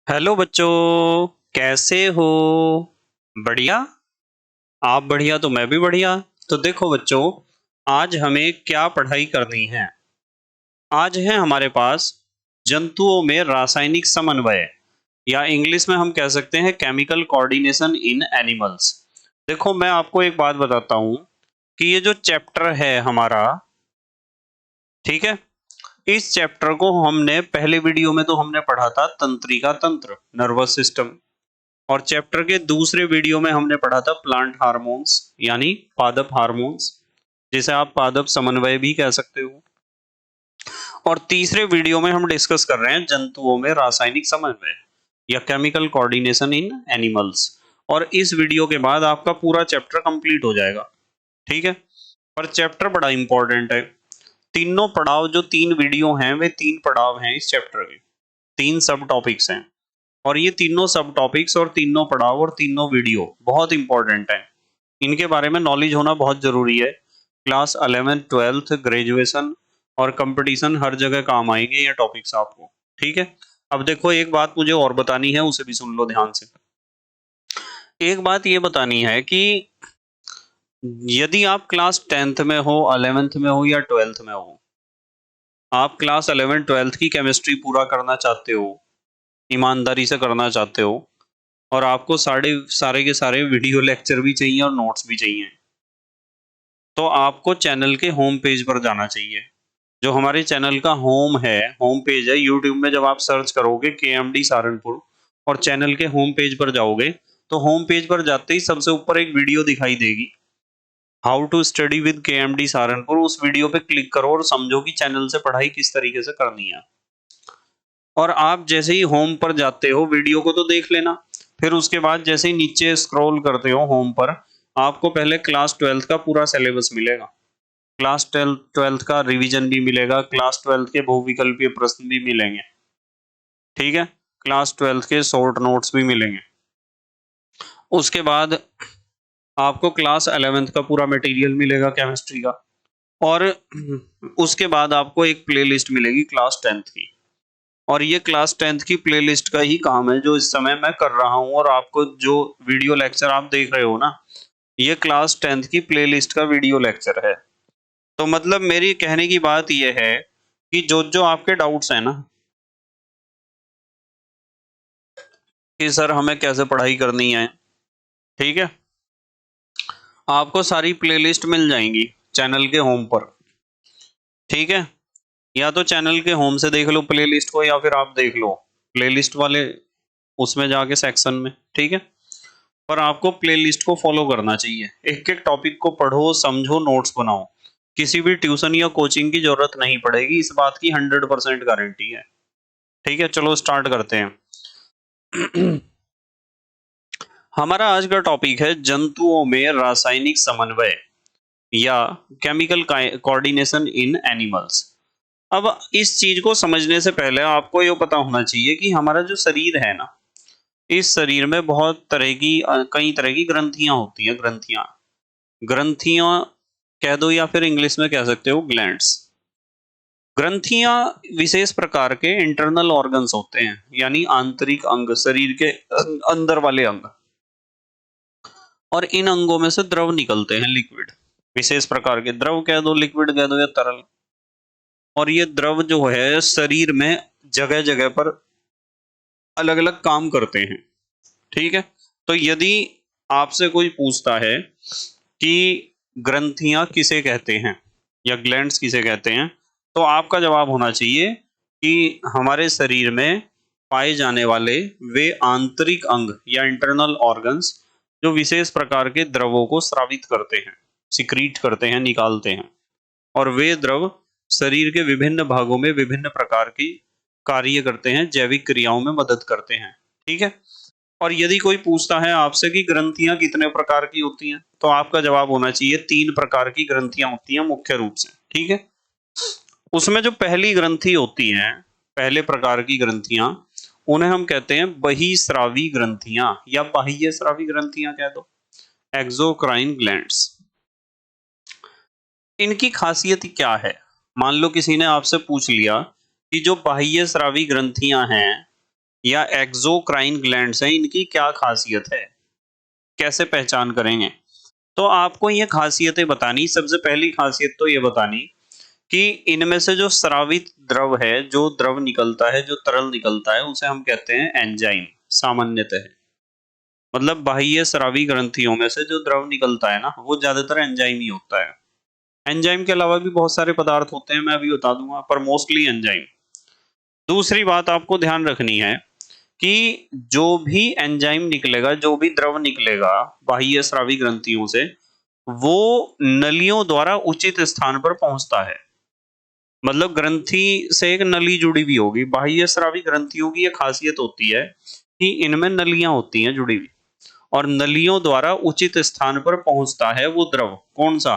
Hello बच्चों, कैसे हो? बढ़िया। आप बढ़िया तो मैं भी बढ़िया। तो देखो बच्चों, आज हमें क्या पढ़ाई करनी है। आज है हमारे पास जंतुओं में रासायनिक समन्वय, या इंग्लिश में हम कह सकते हैं केमिकल कोऑर्डिनेशन इन एनिमल्स। देखो, मैं आपको एक बात बताता हूँ कि ये जो चैप्टर है हमारा, ठीक है, इस चैप्टर को हमने पहले वीडियो में तो हमने पढ़ा था तंत्रिका तंत्र, नर्वस सिस्टम। और चैप्टर के दूसरे वीडियो में हमने पढ़ा था प्लांट हार्मोन्स, यानी पादप हार्मोन्स, जिसे आप पादप समन्वय भी कह सकते हो। और तीसरे वीडियो में हम डिस्कस कर रहे हैं जंतुओं में रासायनिक समन्वय, या केमिकल कोऑर्डिनेशन इन एनिमल्स। और इस वीडियो के बाद आपका पूरा चैप्टर कंप्लीट हो जाएगा। ठीक है। पर चैप्टर बड़ा इंपॉर्टेंट है। तीनों पड़ाव, जो तीन वीडियो हैं, वे तीन पड़ाव हैं इस चैप्टर के। तीन सब टॉपिक्स हैं, और ये तीनों सब टॉपिक्स और तीनों पड़ाव और तीनों वीडियो बहुत इंपॉर्टेंट है। इनके बारे में नॉलेज होना बहुत जरूरी है। क्लास 11th 12th ग्रेजुएशन और कंपटीशन हर जगह काम आएंगे ये टॉपिक्स आपको। ठीक है। अब देखो, एक बात मुझे और बतानी है, उसे भी सुन लो ध्यान से। एक बात ये बतानी है कि यदि आप क्लास 10th में हो, 11th में हो या 12th में हो, आप क्लास 11th 12th की केमिस्ट्री पूरा करना चाहते हो, ईमानदारी से करना चाहते हो, और आपको सारे सारे के सारे वीडियो लेक्चर भी चाहिए और नोट्स भी चाहिए, तो आपको चैनल के होम पेज पर जाना चाहिए। जो हमारे चैनल का होम पेज है यूट्यूब में, जब आप सर्च करोगे KMD सहारनपुर और चैनल के होम पेज पर जाओगे, तो होम पेज पर जाते ही सबसे ऊपर एक वीडियो दिखाई देगी, how to study with KMD Saharanpur. उस वीडियो पे क्लिक करो और समझो कि चैनल से पढ़ाई किस तरीके से करनी है। और आप जैसे ही होम पर जाते हो, वीडियो को तो देख लेना, फिर उसके बाद जैसे ही नीचे स्क्रॉल करते हो होम पर, आपको पहले क्लास 12th का पूरा सिलेबस मिलेगा। क्लास 12th का रिवीजन भी मिलेगा, क्लास 12th के बहुविकल्पीय प्रश्न भी मिलेंगे। ठीक है। क्लास 12th के शॉर्ट नोट्स भी मिलेंगे। उसके बाद आपको क्लास 11th का पूरा मटेरियल मिलेगा केमिस्ट्री का। और उसके बाद आपको एक प्लेलिस्ट मिलेगी क्लास 10th की। और ये क्लास 10th की प्लेलिस्ट का ही काम है जो इस समय मैं कर रहा हूँ। और आपको जो वीडियो लेक्चर आप देख रहे हो ना, ये क्लास 10th की प्लेलिस्ट का वीडियो लेक्चर है। तो मतलब मेरी कहने की बात यह है कि जो जो आपके डाउट्स हैं ना, कि सर हमें कैसे पढ़ाई करनी है, ठीक है, आपको सारी प्लेलिस्ट मिल जाएंगी चैनल के होम पर। ठीक है। या तो चैनल के होम से देख लो प्लेलिस्ट को, या फिर आप देख लो प्लेलिस्ट वाले उसमें जाके सेक्शन में। ठीक है। पर आपको प्लेलिस्ट को फॉलो करना चाहिए, एक एक टॉपिक को पढ़ो, समझो, नोट्स बनाओ। किसी भी ट्यूशन या कोचिंग की जरूरत नहीं पड़ेगी, इस बात की 100% गारंटी है। ठीक है, चलो स्टार्ट करते हैं। हमारा आज का टॉपिक है जंतुओं में रासायनिक समन्वय, या केमिकल कोऑर्डिनेशन इन एनिमल्स। अब इस चीज को समझने से पहले आपको ये पता होना चाहिए कि हमारा जो शरीर है ना, इस शरीर में बहुत तरह की कई तरह की ग्रंथियां होती हैं। ग्रंथियां ग्रंथियां कह दो, या फिर इंग्लिश में कह सकते हो ग्लैंड्स। ग्रंथियां विशेष प्रकार के इंटरनल ऑर्गन्स होते हैं, यानी आंतरिक अंग, शरीर के अंदर वाले अंग। और इन अंगों में से द्रव निकलते हैं, लिक्विड। विशेष प्रकार के द्रव कह दो, लिक्विड कह दो, या तरल। और ये द्रव जो है शरीर में जगह जगह पर अलग अलग काम करते हैं। ठीक है। तो यदि आपसे कोई पूछता है कि ग्रंथियां किसे कहते हैं, या ग्लैंड्स किसे कहते हैं, तो आपका जवाब होना चाहिए कि हमारे शरीर में पाए जाने वाले वे आंतरिक अंग या इंटरनल ऑर्गन्स, जो विशेष प्रकार के द्रवों को स्रावित करते हैं, सिक्रीट करते हैं, निकालते हैं। और वे द्रव शरीर के विभिन्न भागों में विभिन्न प्रकार की कार्य करते हैं, जैविक क्रियाओं में मदद करते हैं। ठीक है। और यदि कोई पूछता है आपसे कि ग्रंथियां कितने प्रकार की होती हैं, तो आपका जवाब होना चाहिए 3 प्रकार की ग्रंथियां होती हैं मुख्य रूप से। ठीक है। उसमें जो पहली ग्रंथि होती है, पहले प्रकार की ग्रंथियां, उन्हें हम कहते हैं बहिस्रावी ग्रंथियां, या बाह्य स्रावी ग्रंथियां कह दो, एक्सोक्राइन ग्लैंड्स। इनकी खासियत क्या है? मान लो किसी ने आपसे पूछ लिया कि जो बाह्य स्रावी ग्रंथियां हैं, या एक्सोक्राइन ग्लैंड्स हैं, इनकी क्या खासियत है, कैसे पहचान करेंगे? तो आपको ये खासियतें बतानी, सबसे पहली खासियत तो ये बतानी कि इनमें से जो स्रावित द्रव है, जो द्रव निकलता है, जो तरल निकलता है, उसे हम कहते हैं एंजाइम सामान्यतः। मतलब बाह्य स्रावी ग्रंथियों में से जो द्रव निकलता है ना, वो ज्यादातर एंजाइम ही होता है। एंजाइम के अलावा भी बहुत सारे पदार्थ होते हैं, मैं अभी बता दूंगा, पर मोस्टली एंजाइम। दूसरी बात आपको ध्यान रखनी है कि जो भी एंजाइम निकलेगा, जो भी द्रव निकलेगा बाह्य स्रावी ग्रंथियों से, वो नलियों द्वारा उचित स्थान पर पहुंचता है। मतलब ग्रंथि से एक नली जुड़ी हुई होगी। बाह्य स्रावी ग्रंथियों की ये खासियत होती है कि इनमें नलियां होती हैं जुड़ी हुई, और नलियों द्वारा उचित स्थान पर पहुंचता है वो द्रव। कौन सा?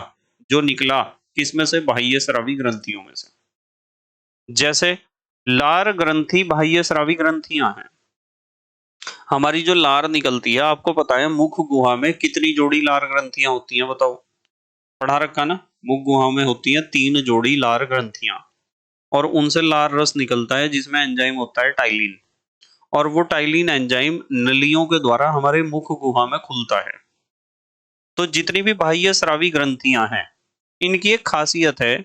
जो निकला किसमें से? बाह्य स्रावी ग्रंथियों में से। जैसे लार ग्रंथि बाह्य स्रावी ग्रंथियां हैं। हमारी जो लार निकलती है, आपको पता है मुख गुहा में कितनी जोड़ी लार ग्रंथियां होती हैं? बताओ, पढ़ा रखा ना? मुख गुहा में होती हैं 3 जोड़ी लार ग्रंथियां, और उनसे लार रस निकलता है जिसमें एंजाइम होता है टाइलिन, और वो टाइलिन एंजाइम नलियों के द्वारा हमारे मुख गुहा में खुलता है। तो जितनी भी बाह्य स्रावी ग्रंथियां हैं, इनकी एक खासियत है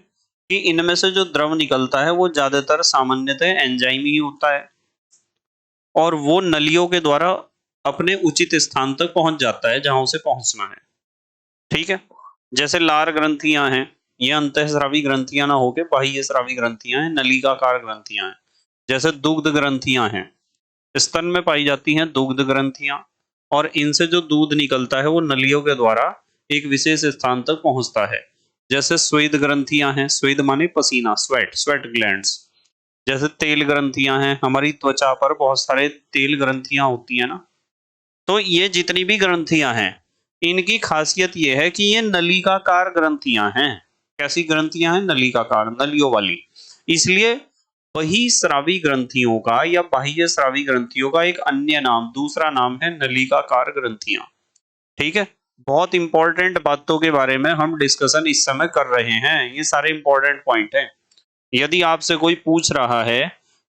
कि इनमें से जो द्रव निकलता है वो ज्यादातर सामान्यतः एंजाइम ही होता है, और वो नलियों के द्वारा अपने उचित स्थान तक पहुंच जाता है जहां उसे पहुंचना है। ठीक है? जैसे लार ग्रंथियां हैं, ये अंतःस्रावी ग्रंथियां ना होके बाह्य स्रावी ग्रंथियां हैं, नलिकाकार ग्रंथियां हैं। जैसे दुग्ध ग्रंथियां हैं, स्तन में पाई जाती हैं दुग्ध ग्रंथियां, और इनसे जो दूध निकलता है वो नलियों के द्वारा एक विशेष स्थान तक पहुंचता है। जैसे स्वेद ग्रंथियां हैं, स्वेद माने पसीना, स्वेट, स्वेट ग्लैंड्स। जैसे तेल ग्रंथियां हैं, हमारी त्वचा पर बहुत सारे तेल ग्रंथियां होती है ना। तो ये जितनी भी ग्रंथियां हैं, इनकी खासियत ये है कि ये नलिकाकार ग्रंथियां हैं। कैसी ग्रंथियां हैं? नलिकाकार, नलियों वाली। इसलिए बहिस्रावी ग्रंथियों का या बाह्य स्रावी ग्रंथियों का एक अन्य नाम, दूसरा नाम है नलिकाकार ग्रंथियां। ठीक है? बहुत इंपॉर्टेंट बातों के बारे में हम डिस्कशन इस समय कर रहे हैं, ये सारे इंपॉर्टेंट पॉइंट हैं। यदि आपसे कोई पूछ रहा है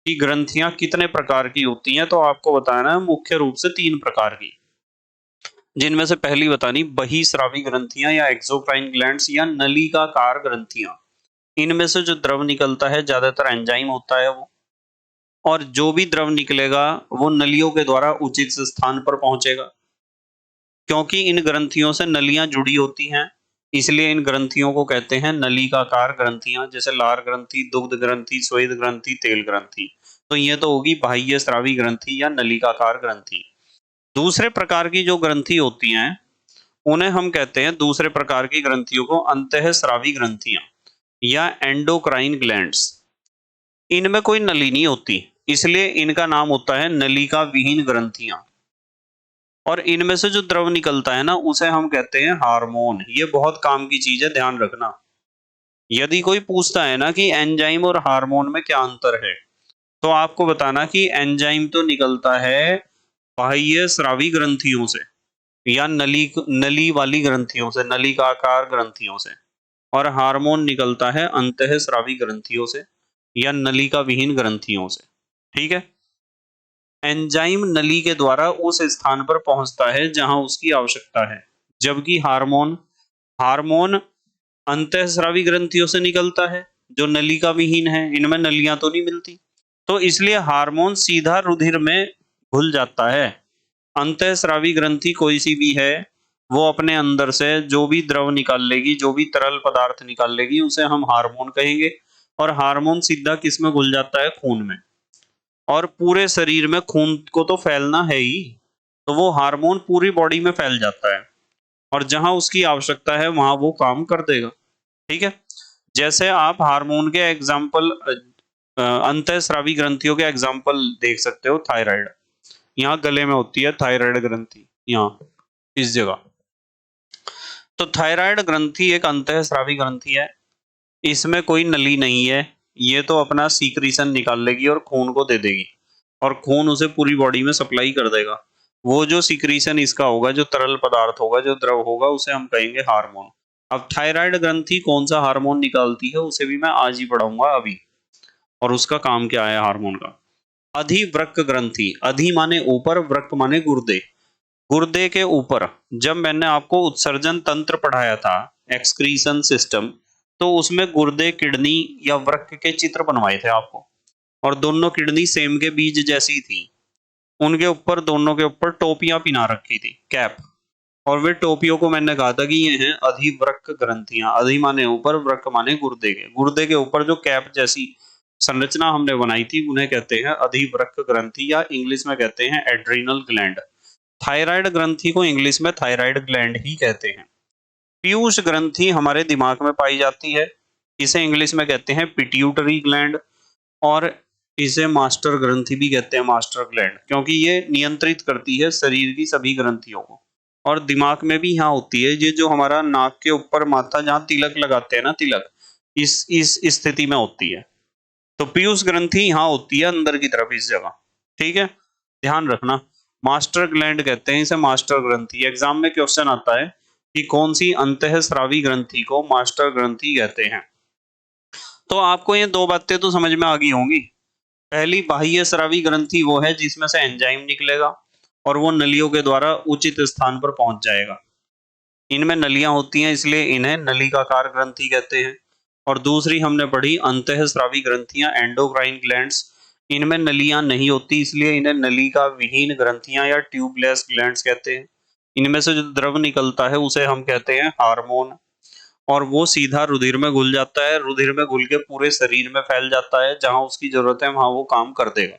कि ग्रंथियां कितने प्रकार की होती हैं, तो आपको बताना है मुख्य रूप से 3 प्रकार की, जिनमें से पहली बतानी बहिस्रावी ग्रंथियां या एक्सोक्राइन ग्लैंड्स या नलिकाकार ग्रंथियां। इनमें से जो द्रव निकलता है ज्यादातर एंजाइम होता है वो, और जो भी द्रव निकलेगा वो नलियों के द्वारा उचित स्थान पर पहुंचेगा। क्योंकि इन ग्रंथियों से नलियां जुड़ी होती हैं, इसलिए इन ग्रंथियों को कहते हैं नलिकाकार ग्रंथियां। जैसे लार ग्रंथि, दुग्ध ग्रंथि, स्वेद ग्रंथि, तेल ग्रंथि। तो ये तो होगी बाह्य स्रावी ग्रंथि या नलिकाकार ग्रंथि। दूसरे प्रकार की जो ग्रंथि होती हैं, उन्हें हम कहते हैं, दूसरे प्रकार की ग्रंथियों को अंतःस्रावी ग्रंथियां या एंडोक्राइन ग्लैंड्स। इनमें कोई नली नहीं होती, इसलिए इनका नाम होता है नलिका विहीन ग्रंथियां। और इनमें से जो द्रव निकलता है ना, उसे हम कहते हैं हार्मोन। ये बहुत काम की चीज है, ध्यान रखना। यदि कोई पूछता है ना कि एंजाइम और हार्मोन में क्या अंतर है, तो आपको बताना कि एंजाइम तो निकलता है बाह्य स्रावी ग्रंथियों से या नली वाली ग्रंथियों से, नलिकाकार ग्रंथियों से, और हार्मोन निकलता है अंतःस्रावी ग्रंथियों से या नलिका विहीन ग्रंथियों से। ठीक है? एंजाइम नली के द्वारा उस स्थान पर पहुंचता है जहां उसकी आवश्यकता है, जबकि हार्मोन हार्मोन अंतःस्रावी ग्रंथियों से निकलता है जो नलिका विहीन है, इनमें नलियां तो नहीं मिलती। तो इसलिए हार्मोन सीधा रुधिर में घुल जाता है। अंतःस्रावी ग्रंथि कोई सी भी है, वो अपने अंदर से जो भी द्रव निकाल लेगी, जो भी तरल पदार्थ निकाल लेगी, उसे हम हार्मोन कहेंगे। और हार्मोन सीधा किस में घुल जाता है? खून में। और पूरे शरीर में खून को तो फैलना है ही, तो वो हार्मोन पूरी बॉडी में फैल जाता है, और जहां उसकी आवश्यकता है वहां वो काम कर देगा। ठीक है? जैसे आप हार्मोन के एग्जाम्पल, अंतःस्रावी ग्रंथियों के एग्जाम्पल देख सकते हो। थायराइड, यहाँ गले में होती है थायराइड ग्रंथि, यहाँ इस जगह। तो थायराइड ग्रंथि एक अंतःस्रावी ग्रंथि है, इसमें कोई नली नहीं है। ये तो अपना सीक्रीशन निकाल लेगी और खून को दे देगी, और खून उसे पूरी बॉडी में सप्लाई कर देगा। वो जो सीक्रीशन इसका होगा, जो तरल पदार्थ होगा, जो द्रव होगा, उसे हम कहेंगे हार्मोन। अब थायराइड ग्रंथि कौन सा हार्मोन निकालती है, उसे भी मैं आज ही पढ़ाऊंगा अभी, और उसका काम क्या है हार्मोन का। अधिवृक्क ग्रंथि, अधि माने ऊपर, वृक्क माने गुर्दे, गुर्दे के ऊपर। जब मैंने आपको उत्सर्जन तंत्र पढ़ाया था, एक्सक्रीशन सिस्टम, तो उसमें गुर्दे, किडनी या वृक्क के चित्र बनवाए थे आपको, और दोनों किडनी सेम के बीज जैसी थी। उनके ऊपर, दोनों के ऊपर टोपियां पिना रखी थी, कैप, और वे टोपियों को मैंने कहा था कि ये हैं अधिवृक्क ग्रंथियां। अधि माने ऊपर, वृक्क माने गुर्दे के ऊपर जो कैप जैसी संरचना हमने बनाई थी उन्हें कहते हैं अधिवृक्क ग्रंथि, या इंग्लिश में कहते हैं एड्रीनल ग्लैंड। थायराइड ग्रंथि को इंग्लिश में थायराइड ग्लैंड ही कहते हैं। पीयूष ग्रंथि हमारे दिमाग में पाई जाती है, इसे इंग्लिश में कहते हैं पिट्यूटरी ग्लैंड, और इसे मास्टर ग्रंथि भी कहते हैं, मास्टर ग्लैंड, क्योंकि ये नियंत्रित करती है शरीर की सभी ग्रंथियों को। और दिमाग में भी यहाँ होती है, ये जो हमारा नाक के ऊपर माथा जहाँ तिलक लगाते हैं ना, तिलक, इस स्थिति में होती है। तो पीयूष ग्रंथि यहाँ होती है अंदर की तरफ, इस जगह, ठीक है, ध्यान रखना। मास्टर ग्लैंड कहते हैं इसे, मास्टर ग्रंथि। एग्जाम में क्वेश्चन आता है कि कौन सी अंतःस्रावी ग्रंथि को मास्टर ग्रंथि कहते हैं। तो आपको ये दो बातें तो समझ में आ गई होंगी। पहली, बाह्य स्रावी ग्रंथि वो है जिसमें से एंजाइम निकलेगा और वो नलियों के द्वारा उचित स्थान पर पहुंच जाएगा। इनमें नलियां होती हैं, इसलिए इन्हें नलिकाकार ग्रंथि कहते हैं। और दूसरी हमने पढ़ी अंतःस्रावी ग्रंथियां, एंडोक्राइन ग्लैंड्स। इनमें नलियां नहीं होती, इसलिए इन्हें नलिका विहीन ग्रंथियां या ट्यूबलेस ग्लैंड्स कहते हैं। इनमें से जो द्रव निकलता है उसे हम कहते हैं हार्मोन, और वो सीधा रुधिर में घुल जाता है, रुधिर में घुल के पूरे शरीर में फैल जाता है, जहां उसकी जरूरत है वहां वो काम कर देगा।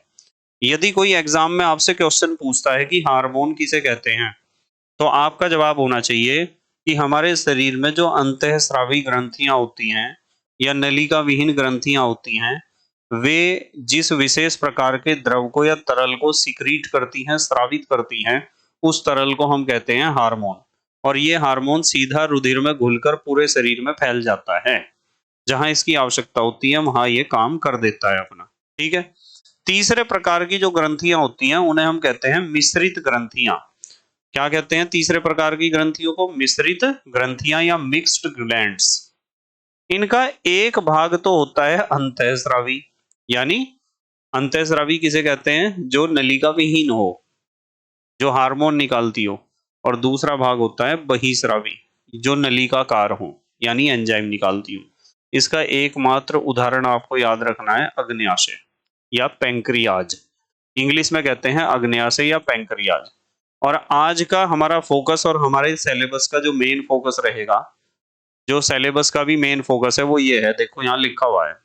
यदि कोई एग्जाम में आपसे क्वेश्चन पूछता है कि हार्मोन किसे कहते हैं, तो आपका जवाब होना चाहिए कि हमारे शरीर में जो अंतःस्रावी ग्रंथियां होती हैं या नलिका विहीन ग्रंथियां होती हैं, वे जिस विशेष प्रकार के द्रव को या तरल को सिक्रीट करती हैं, स्रावित करती हैं, उस तरल को हम कहते हैं हार्मोन। और ये हार्मोन सीधा रुधिर में घुलकर पूरे शरीर में फैल जाता है, जहां इसकी आवश्यकता होती है वहां ये काम कर देता है अपना, ठीक है। तीसरे प्रकार की जो ग्रंथियां होती हैं उन्हें हम कहते हैं मिश्रित ग्रंथियां। क्या कहते हैं तीसरे प्रकार की ग्रंथियों को? मिश्रित ग्रंथियां या मिक्स्ड ग्लैंड्स। इनका एक भाग तो होता है अंतःस्रावी, यानी अंतःस्रावी किसे कहते हैं? जो नलिका विहीन हो, जो हार्मोन निकालती हो। और दूसरा भाग होता है बहिस्रावी, जो नलिकाकार हो, यानी एंजाइम निकालती हो। इसका एकमात्र उदाहरण आपको याद रखना है अग्न्याशय या पैंक्रियाज। इंग्लिश में कहते हैं अग्न्याशय या पैंक्रियाज। और आज का हमारा फोकस और हमारे सिलेबस का जो मेन फोकस रहेगा, जो सिलेबस का भी मेन फोकस है वो ये है, देखो यहाँ लिखा हुआ है,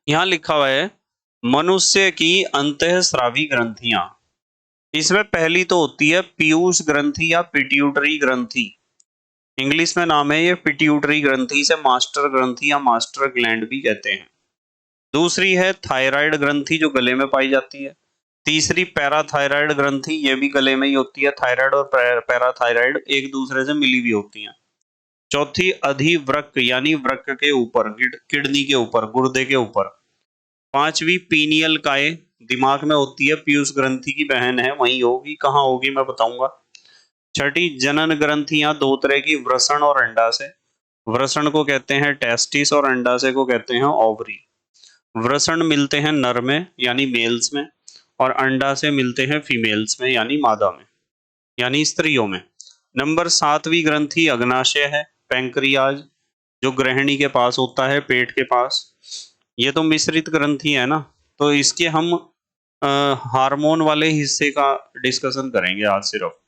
यहाँ लिखा हुआ है मनुष्य की अंतःस्रावी ग्रंथियां। इसमें पहली तो होती है पीयूष ग्रंथि या पिट्यूटरी ग्रंथि। इंग्लिश में नाम है ये पिट्यूटरी ग्रंथि, इसे मास्टर ग्रंथि या मास्टर ग्लैंड भी कहते हैं। दूसरी है थायराइड ग्रंथि, जो गले में पाई जाती है। तीसरी पैराथायराइड ग्रंथि, ये भी गले में ही होती है। थायराइड और पैराथायराइड एक दूसरे से मिली हुई होती हैं। चौथी अधिवृक्क, यानी वृक्क के ऊपर, किडनी के ऊपर, गुर्दे के ऊपर। पांचवी पीनियल काय, दिमाग में होती है, पीयूष ग्रंथि की बहन है, वहीं होगी, कहाँ होगी मैं बताऊंगा। छठी जनन ग्रंथियां, दो तरह की, वृषण और अंडाशय। वृषण को कहते हैं टेस्टिस और अंडाशय को कहते हैं ओवरी। वृषण मिलते हैं नर में यानी मेल्स में, और अंडाशय मिलते हैं फीमेल्स में यानी मादा में, यानी स्त्रियों में। नंबर 7वीं ग्रंथि अग्नाशय है, पैंक्रियाज, जो गृहिणी के पास होता है, पेट के पास। ये तो मिश्रित ग्रंथि है ना, तो इसके हम हार्मोन वाले हिस्से का डिस्कशन करेंगे आज सिर्फ।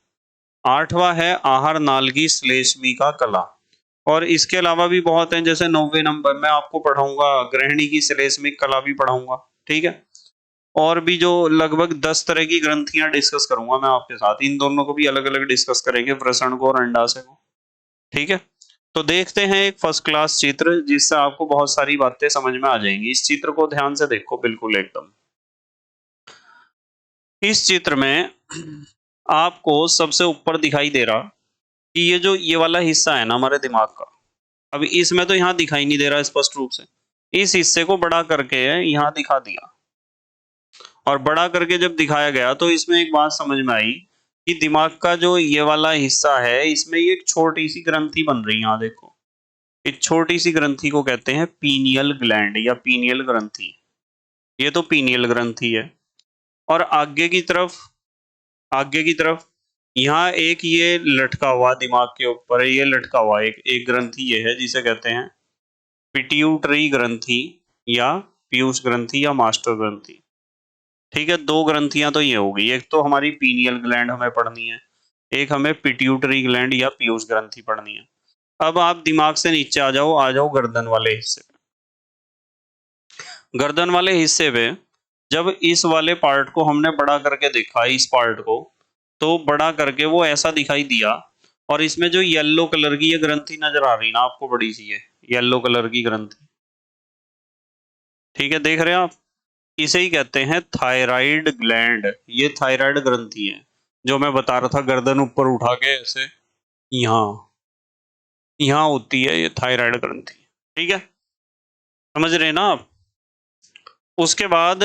8वां है आहार नाल की श्लेष्मिका कला। और इसके अलावा भी बहुत हैं, जैसे 9वें नंबर में आपको पढ़ाऊंगा गृहिणी की श्लेष्मिक कला भी पढ़ाऊंगा, ठीक है। और भी जो लगभग 10 तरह की ग्रंथियां डिस्कस करूंगा मैं आपके साथ, इन दोनों को भी अलग अलग डिस्कस करेंगे, वृषण को और अंडाशय को, ठीक है। तो देखते हैं एक फर्स्ट क्लास चित्र, जिससे आपको बहुत सारी बातें समझ में आ जाएंगी। इस चित्र को ध्यान से देखो, बिल्कुल एकदम। इस चित्र में आपको सबसे ऊपर दिखाई दे रहा कि ये जो ये वाला हिस्सा है ना हमारे दिमाग का, अब इसमें तो यहाँ दिखाई नहीं दे रहा स्पष्ट रूप से, इस हिस्से को बड़ा करके यहाँ दिखा दिया। और बड़ा करके जब दिखाया गया तो इसमें एक बात समझ में आई कि दिमाग का जो ये वाला हिस्सा है, इसमें ये एक छोटी सी ग्रंथि बन रही है, यहाँ देखो। इस छोटी सी ग्रंथि को कहते हैं पीनियल ग्लैंड या पीनियल ग्रंथि। ये तो पीनियल ग्रंथि है। और आगे की तरफ यहाँ एक ये लटका हुआ दिमाग के ऊपर है, ये लटका हुआ एक एक ग्रंथि ये है जिसे कहते हैं पिट्यूटरी ग्रंथि या पीयूष ग्रंथि या मास्टर ग्रंथि। ठीक है, दो ग्रंथियां तो ये होगी, एक तो हमारी पीनियल ग्लैंड हमें पढ़नी है, एक हमें पिट्यूटरी ग्लैंड या पीयूष ग्रंथि पढ़नी है। अब आप दिमाग से नीचे आ जाओ गर्दन वाले हिस्से पे। गर्दन वाले हिस्से पे जब इस वाले पार्ट को हमने बड़ा करके देखा, इस पार्ट को तो बड़ा करके वो ऐसा दिखाई दिया, और इसमें जो येलो कलर की ये ग्रंथि नजर आ रही ना आपको, बड़ी सी है येलो कलर की ग्रंथि। ठीक है, देख रहे हैं आप, इसे ही कहते हैं थायराइड ग्लैंड। ये थायराइड ग्रंथि है जो मैं बता रहा था, गर्दन ऊपर उठा के ऐसे यहाँ यहाँ होती है ये थायराइड ग्रंथि। ठीक है, समझ रहे हैं ना आप। उसके बाद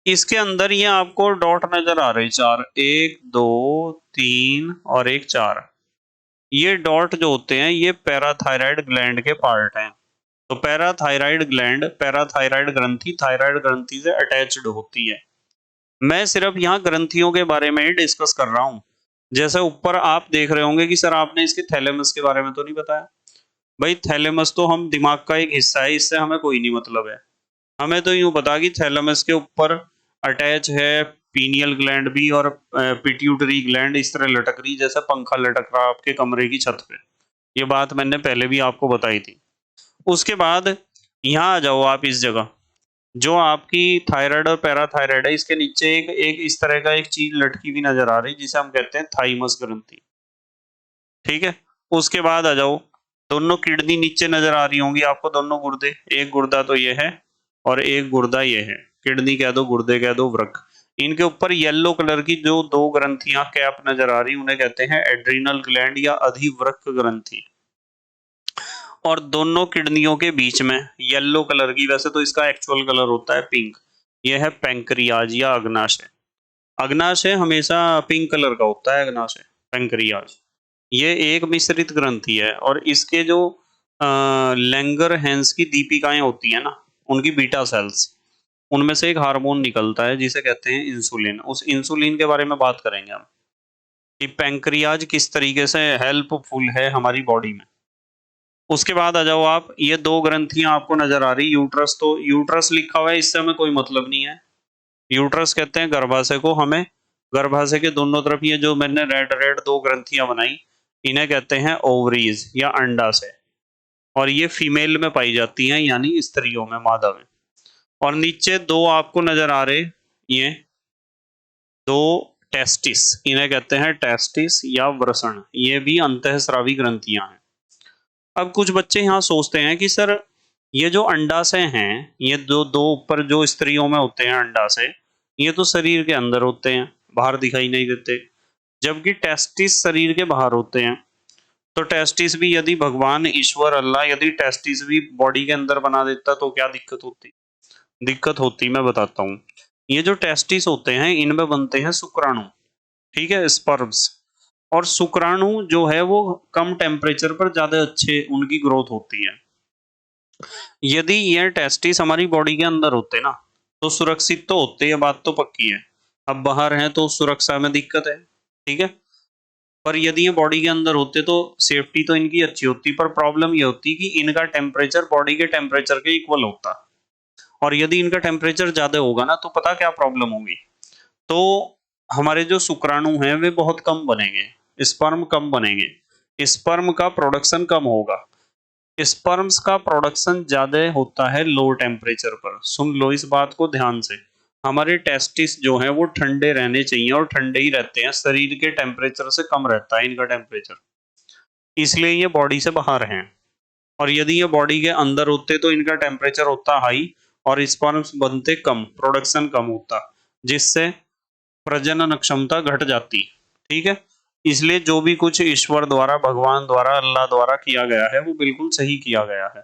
इसके अंदर ये आपको डॉट नजर आ रहे चार, एक दो तीन और एक चार। ये डॉट जो होते हैं ये पैराथायराइड ग्लैंड के पार्ट हैं। तो पैराथायराइड ग्लैंड, पैराथायराइड ग्रंथि थायराइड ग्रंथि से अटैच्ड होती है। मैं सिर्फ यहाँ ग्रंथियों के बारे में ही डिस्कस कर रहा हूँ। जैसे ऊपर आप देख रहे होंगे कि सर आपने इसके थैलेमस के बारे में तो नहीं बताया। भाई थैलेमस तो हम दिमाग का एक हिस्सा है, इससे हमें कोई नहीं मतलब है। हमें तो यूं पता कि थैलेमस के ऊपर अटैच है पीनियल ग्लैंड भी, और पिट्यूटरी ग्लैंड इस तरह लटक रही जैसे पंखा लटक रहा आपके कमरे की छत पे। ये बात मैंने पहले भी आपको बताई थी। उसके बाद यहाँ आ जाओ आप इस जगह, जो आपकी थायराइड और पैराथायराइड है, इसके नीचे एक एक इस तरह का एक चीज लटकी हुई नजर आ रही जिसे हम कहते हैं थाइमस ग्रंथि। ठीक है, उसके बाद आ जाओ, दोनों किडनी नीचे नजर आ रही होंगी आपको, दोनों गुर्दे, एक गुर्दा तो ये है और एक गुर्दा ये है, किडनी कह दो गुर्दे कह दो वृक्क। इनके ऊपर येलो कलर की जो दो ग्रंथियां कैप नजर आ रही उन्हें कहते हैं एड्रीनल ग्लैंड या अधिवृक्क ग्रंथि। और दोनों किडनियों के बीच में येलो कलर की, वैसे तो इसका एक्चुअल कलर होता है पिंक, यह है पैंक्रियाज या अग्नाशय। अग्नाशय हमेशा पिंक कलर का होता है, अग्नाशय पैंक्रियाज। ये एक मिश्रित ग्रंथि है, और इसके जो लैंगर हैंस की दीपिकाएं होती है ना, उनकी बीटा सेल्स, उनमें से एक हार्मोन निकलता है जिसे कहते हैं इंसुलिन। उस इंसुलिन के बारे में बात करेंगे हम, कि पैंक्रियाज किस तरीके से हेल्पफुल है हमारी बॉडी में। उसके बाद आ जाओ आप, ये दो ग्रंथियां आपको नजर आ रही, यूट्रस, तो यूट्रस लिखा हुआ है इससे हमें कोई मतलब नहीं है। यूट्रस कहते हैं गर्भाशय को, हमें गर्भाशय के दोनों तरफ ये जो मैंने रेड रेड दो ग्रंथियां बनाई, इन्हें कहते हैं ओवरीज या अंडाशय। और ये फीमेल में पाई जाती हैं, यानी स्त्रियों में, मादा में। और नीचे दो आपको नजर आ रहे, ये दो टेस्टिस, इन्हें कहते हैं टेस्टिस या वृषण, ये भी अंतःस्रावी ग्रंथियां हैं। अब कुछ बच्चे यहाँ सोचते हैं कि सर ये जो अंडाशय हैं, ये दो दो ऊपर जो स्त्रियों में होते हैं अंडाशय, ये तो शरीर के अंदर होते हैं, बाहर दिखाई नहीं देते, जबकि टेस्टिस शरीर के बाहर होते हैं। तो टेस्टिस भी यदि भगवान ईश्वर अल्लाह यदि टेस्टिस भी बॉडी के अंदर बना देता तो क्या दिक्कत होती? दिक्कत होती, मैं बताता हूँ। ये जो टेस्टिस होते हैं इनमें बनते हैं शुक्राणु, ठीक है, स्पर्म्स। और शुक्राणु जो है वो कम टेम्परेचर पर ज्यादा अच्छे उनकी ग्रोथ होती है। यदि ये टेस्टिस हमारी बॉडी के अंदर होते ना तो सुरक्षित तो होते, ये बात तो पक्की है। अब बाहर हैं तो सुरक्षा में दिक्कत है, ठीक है। पर यदि ये बॉडी के अंदर होते तो सेफ्टी तो इनकी अच्छी होती, पर प्रॉब्लम ये होती कि इनका टेम्परेचर बॉडी के टेम्परेचर के इक्वल होता। और यदि इनका टेम्परेचर ज्यादा होगा ना तो पता क्या प्रॉब्लम होगी, तो हमारे जो शुक्राणु हैं वे बहुत कम बनेंगे, स्पर्म कम बनेंगे, स्पर्म का प्रोडक्शन कम होगा। स्पर्म्स का प्रोडक्शन ज्यादा होता है लो टेम्परेचर पर। सुन लो इस बात को ध्यान से, हमारे टेस्टिस जो है वो ठंडे रहने चाहिए, और ठंडे ही रहते हैं, शरीर के टेम्परेचर से कम रहता है इनका टेम्परेचर, इसलिए ये बॉडी से बाहर हैं। और यदि ये बॉडी के अंदर होते तो इनका टेम्परेचर होता हाई और स्पर्म्स बनते कम, प्रोडक्शन कम होता, जिससे प्रजनन क्षमता घट जाती। ठीक है, इसलिए जो भी कुछ ईश्वर द्वारा, भगवान द्वारा, अल्लाह द्वारा किया गया है वो बिल्कुल सही किया गया है।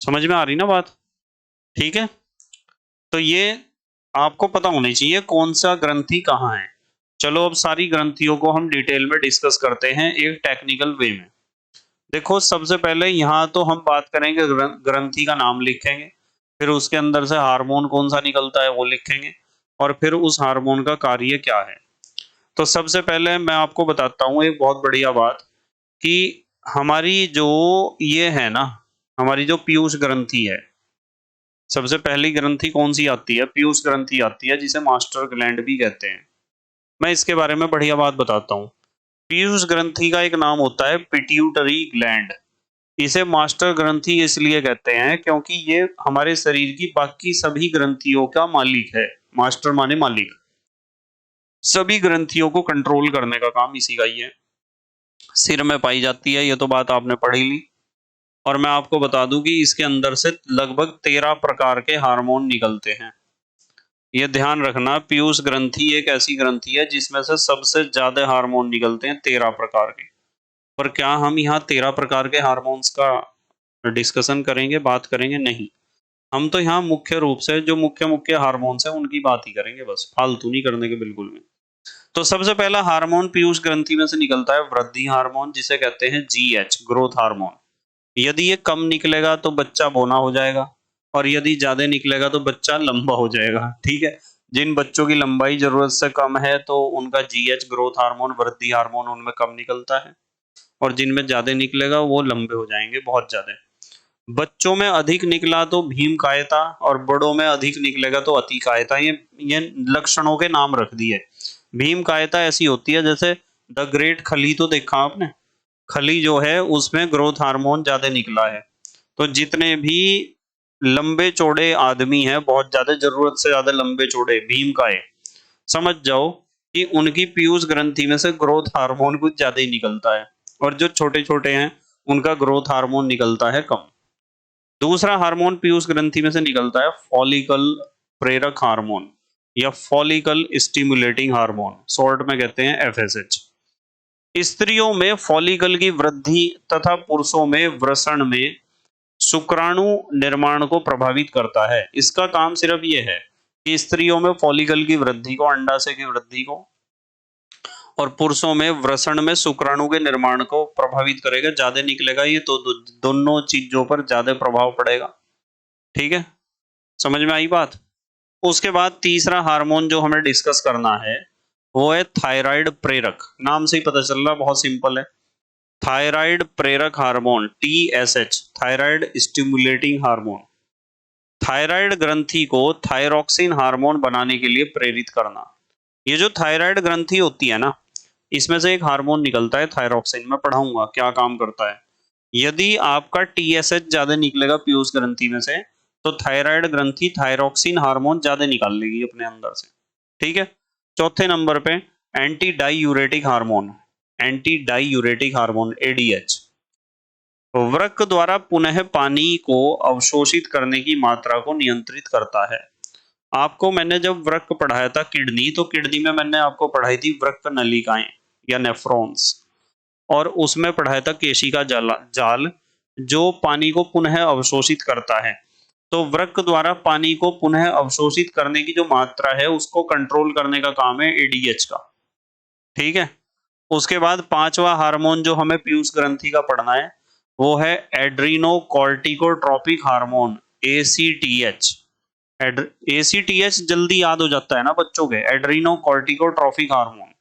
समझ में आ रही ना बात? ठीक है, तो ये आपको पता होनी चाहिए कौन सा ग्रंथि कहाँ है। चलो अब सारी ग्रंथियों को हम डिटेल में डिस्कस करते हैं एक टेक्निकल वे में। देखो सबसे पहले यहाँ तो हम बात करेंगे ग्रंथि का नाम लिखेंगे, फिर उसके अंदर से हार्मोन कौन सा निकलता है वो लिखेंगे, और फिर उस हार्मोन का कार्य क्या है। तो सबसे पहले मैं आपको बताता हूँ एक बहुत बढ़िया बात कि हमारी जो ये है ना, हमारी जो पीयूष ग्रंथि है, सबसे पहली ग्रंथि कौन सी आती है? पीयूष ग्रंथि आती है, जिसे मास्टर ग्लैंड भी कहते हैं। मैं इसके बारे में बढ़िया बात बताता हूँ। पीयूष ग्रंथि का एक नाम होता है पिट्यूटरी ग्लैंड। इसे मास्टर ग्रंथि इसलिए कहते हैं क्योंकि ये हमारे शरीर की बाकी सभी ग्रंथियों का मालिक है। मास्टर माने मालिक, सभी ग्रंथियों को कंट्रोल करने का काम इसी का ही है। सिर में पाई जाती है, ये तो बात आपने पढ़ी ली। और मैं आपको बता दूं कि इसके अंदर से लगभग 13 प्रकार के हार्मोन निकलते हैं। ये ध्यान रखना, पीयूष ग्रंथि एक ऐसी ग्रंथि है जिसमें से सबसे ज्यादा हार्मोन निकलते हैं, 13 प्रकार के। पर क्या हम यहाँ 13 प्रकार के हार्मोन्स का डिस्कशन करेंगे, बात करेंगे? नहीं, हम तो यहाँ मुख्य रूप से जो मुख्य मुख्य हार्मोन्स हैं उनकी बात ही करेंगे, बस फालतू नहीं करने के बिल्कुल भी। तो सबसे पहला हार्मोन पीयूष ग्रंथि में से निकलता है वृद्धि हार्मोन, जिसे कहते हैं जीएच, ग्रोथ हार्मोन। यदि ये कम निकलेगा तो बच्चा बौना हो जाएगा, और यदि ज्यादा निकलेगा तो बच्चा लंबा हो जाएगा। ठीक है, जिन बच्चों की लंबाई जरूरत से कम है तो उनका जीएच, ग्रोथ हार्मोन, वृद्धि हार्मोन उनमें कम निकलता है, और जिनमें ज्यादा निकलेगा वो लंबे हो जाएंगे, बहुत ज्यादा। बच्चों में अधिक निकला तो भीम कायता, और बड़ों में अधिक निकलेगा तो अति कायता। ये लक्षणों के नाम रख दिए। भीम कायता ऐसी होती है जैसे द ग्रेट खली, तो देखा आपने? खली जो है उसमें ग्रोथ हार्मोन ज्यादा निकला है। तो जितने भी लंबे चौड़े आदमी हैं, बहुत ज्यादा, जरूरत से ज्यादा लंबे चौड़े भीम काय, समझ जाओ कि उनकी पीयूष ग्रंथि में से ग्रोथ हार्मोन कुछ ज्यादा ही निकलता है, और जो छोटे छोटे हैं उनका ग्रोथ हार्मोन निकलता है कम। दूसरा हार्मोन पीयूष ग्रंथि में से निकलता है फॉलिकल प्रेरक हार्मोन, या फॉलिकल स्टिमुलेटिंग हार्मोन, शॉर्ट में कहते हैं एफएसएच। स्त्रियों में फॉलिकल की वृद्धि तथा पुरुषों में वृषण में शुक्राणु निर्माण को प्रभावित करता है। इसका काम सिर्फ ये है कि स्त्रियों में फॉलिकल की वृद्धि को, अंडाशय की वृद्धि को, और पुरुषों में वृषण में शुक्राणु के निर्माण को प्रभावित करेगा। ज्यादा निकलेगा ये तो दोनों चीजों पर ज्यादा प्रभाव पड़ेगा। ठीक है, समझ में आई बात? उसके बाद तीसरा हार्मोन जो हमें डिस्कस करना है वो है थायराइड प्रेरक। नाम से ही पता चल रहा, बहुत सिंपल है। थायराइड प्रेरक hormone, TSH, thyroid stimulating hormone. Thyroid ग्रंथि को थायरोक्सिन हार्मोन बनाने के लिए प्रेरित करना। ये जो थायराइड ग्रंथि होती है ना, इसमें से एक हार्मोन निकलता है थायरोक्सिन। मैं पढ़ाऊंगा क्या काम करता है। यदि आपका टीएसएच ज्यादा निकलेगा पीयूष ग्रंथि में से, तो थायराइड ग्रंथि थायरोक्सिन हार्मोन ज्यादा निकाल लेगी अपने अंदर से। ठीक है। चौथे नंबर पे anti diuretic hormone, anti diuretic hormone ADH, वृक्क द्वारा पुनः पानी को अवशोषित करने की मात्रा को नियंत्रित करता है। आपको मैंने जब वृक्क पढ़ाया था किडनी, तो किडनी में मैंने आपको पढ़ाई थी वृक्क नलिकाएं या नेफ्रॉन्स, और उसमें पढ़ाया था केशिका जाल जो पानी को पुनः अवशोषित करता है। तो वृक्क द्वारा पानी को पुनः अवशोषित करने की जो मात्रा है उसको कंट्रोल करने का काम है एडीएच का। ठीक है। उसके बाद पांचवा हार्मोन जो हमें पीयूष ग्रंथि का पढ़ना है वो है एड्रीनोकॉर्टिकोट्रोपिक हार्मोन, एसीटीएच। एसीटीएच जल्दी याद हो जाता है ना बच्चों के, एड्रीनोकॉर्टिकोट्रोपिक हार्मोन।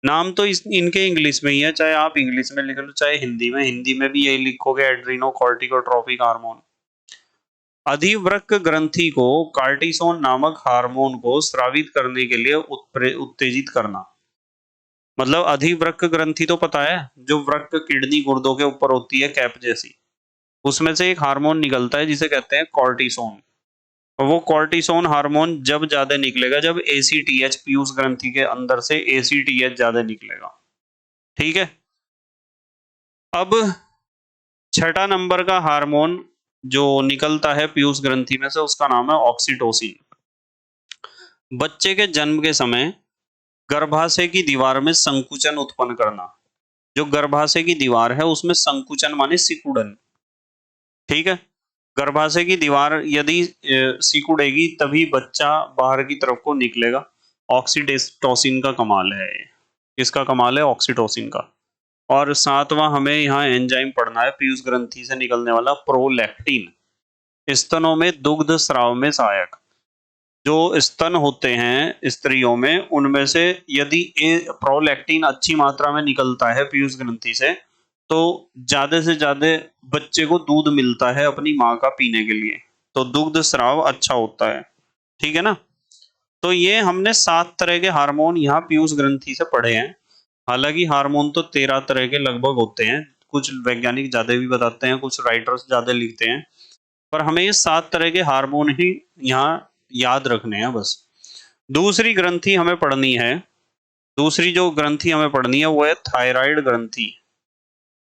नाम तो इनके इंग्लिश में ही है, चाहे आप इंग्लिश में लिख लो चाहे हिंदी में, हिंदी में भी यही लिखोगे एड्रीनोकॉर्टिकोट्रोपिक हार्मोन। अधिवृक्क ग्रंथि को कार्टिसोन नामक हार्मोन को स्रावित करने के लिए उत्तेजित करना। मतलब अधिवृक्क ग्रंथि तो पता है, जो वृक्क किडनी गुर्दों के ऊपर होती है कैप जैसी, उसमें से एक हार्मोन निकलता है जिसे कहते हैं कॉर्टिसोन। और वो कॉर्टिसोन हार्मोन जब ज्यादा निकलेगा जब एसीटीएच, पीयूष ग्रंथि के अंदर से एसीटीएच ज्यादा निकलेगा। ठीक है। अब छठा नंबर का हार्मोन जो निकलता है पीयूष ग्रंथि में से उसका नाम है ऑक्सीटोसिन। बच्चे के जन्म के समय गर्भाशय की दीवार में संकुचन उत्पन्न करना। जो गर्भाशय की दीवार है उसमें संकुचन माने सिकुड़न। ठीक है। गर्भाशय की दीवार यदि सिकुड़ेगी तभी बच्चा बाहर की तरफ को निकलेगा। ऑक्सीटोसिन का कमाल है। किसका कमाल है? ऑक्सीटोसिन का। और सातवां हमें यहाँ एंजाइम पढ़ना है, पीयूष ग्रंथि से निकलने वाला प्रोलैक्टिन। स्तनों में दुग्ध स्राव में सहायक। जो स्तन होते हैं स्त्रियों में, उनमें से यदि प्रोलैक्टिन अच्छी मात्रा में निकलता है पीयूष ग्रंथि से, तो ज्यादा से ज्यादा बच्चे को दूध मिलता है अपनी माँ का पीने के लिए, तो दुग्ध स्राव अच्छा होता है। ठीक है ना। तो ये हमने 7 तरह के हार्मोन यहाँ पीयूष ग्रंथि से पढ़े हैं। हालांकि हार्मोन तो 13 तरह के लगभग होते हैं, कुछ वैज्ञानिक ज्यादा भी बताते हैं, कुछ राइटर्स ज्यादा लिखते हैं, पर हमें ये 7 तरह के हार्मोन ही यहाँ याद रखने हैं बस। दूसरी ग्रंथि हमें पढ़नी है, दूसरी जो ग्रंथि हमें पढ़नी है वो है थायराइड ग्रंथि।